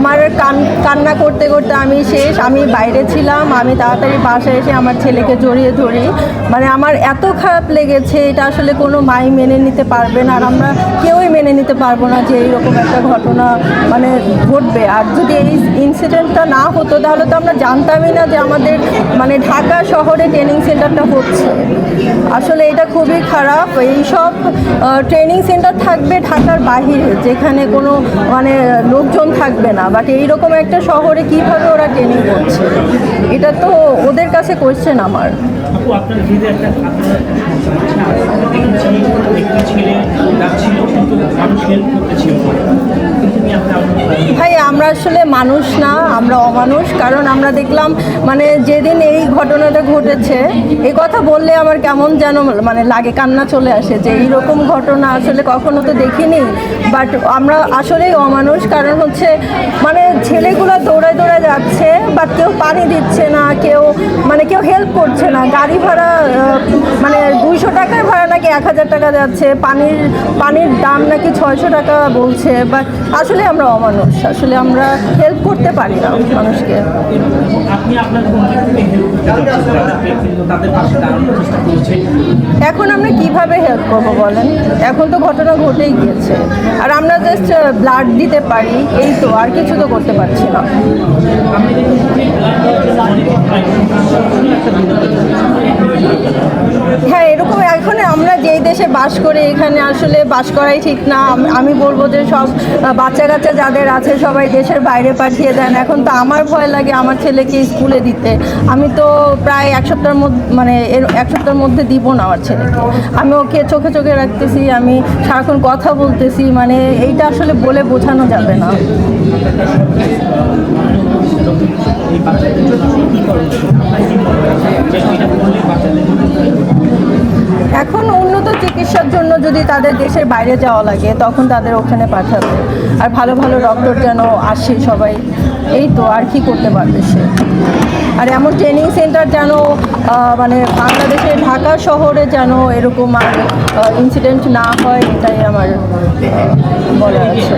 আমার কান্না করতে করতে আমি শেষ। আমি বাইরে ছিলাম, আমি তাড়াতাড়ি বাসায় এসে আমার ছেলেকে জড়িয়ে ধরি। মানে আমার এত খারাপ লেগেছে, এটা আসলে কোনো মাই মেনে নিতে পারবে না, আর আমরা কেউই মেনে নিতে পারবো না যে এইরকম একটা ঘটনা মানে ঘটবে। আর যদি এই ইনসিডেন্টটা না হতো তাহলে তো আমরা জানতামই না যে আমাদের মানে ঢাকা শহরে ট্রেনিং সেন্টারটা হচ্ছে। আসলে এটা খুবই খারাপ। এইসব ট্রেনিং সেন্টার থাকবে ঢাকার বাহিরে, যেখানে কোনো মানে লোকজন থাকবে না, বাট এইরকম একটা শহরে কিভাবে ওরা ট্রেনিং করছে, এটা তো ওদের কাছে কোয়েশ্চেন আমার। ভাই আমরা আসলে মানুষ না, আমরা অমানুষ। কারণ আমরা দেখলাম মানে যেদিন এই ঘটনাটা ঘটেছে, এই কথা বললে আমার কেমন যেন মানে লাগে, কান্না চলে আসে যে এইরকম ঘটনা আসলে কখনো তো দেখিনি। বাট আমরা আসলেই অমানুষ। কারণ হচ্ছে মানে ছেলেগুলো দৌড়ায় দৌড়ায় যাচ্ছে, বাট কেউ পানি দিচ্ছে না, কেউ হেল্প করছে না। গাড়ি ভাড়া মানে 200 টাকার ভাড়া নাকি 1000 টাকা যাচ্ছে, পানির দাম নাকি 600 টাকা বলছে। বাট আসলে আমরা অমানুষ, আসলে আমরা হেল্প করতে পারি না মানুষকে। এখন আমরা কিভাবে হেল্প করবো বলেন? এখন তো ঘটনা ঘটেই গিয়েছে, আর আমরা জাস্ট ব্লাড দিতে পারি, এই তো, আর কিছু তো করতে পারছি না। হ্যাঁ, এরকম এখন আমরা যেই দেশে বাস করি, এখানে আসলে বাস করাই ঠিক না। আমি বলবো যে সব বাচ্চা কাচ্চা যাদের আছে সবাই দেশের বাইরে পাঠিয়ে দেন। এখন তো আমার ভয় লাগে আমার ছেলেকে স্কুলে দিতে। আমি তো প্রায় এক সপ্তাহের মধ্যে দিব না আমার ছেলেকে। আমি ওকে চোখে চোখে রাখতেছি, আমি সারাক্ষণ কথা বলতেছি, মানে এইটা আসলে বলে বোঝানো যাবে না। এখন উন্নত চিকিৎসার জন্য যদি তাদের দেশের বাইরে যাওয়া লাগে, তখন তাদের ওখানে পাঠাবে। আর ভালো ভালো ডক্টর যেন আসে সবাই, এই তো, আর কি করতে পারবে সে। আর এমন ট্রেনিং সেন্টার যেন মানে বাংলাদেশের ঢাকা শহরে যেন এরকম আর ইনসিডেন্ট না হয়, এটাই আমার বলার আছে।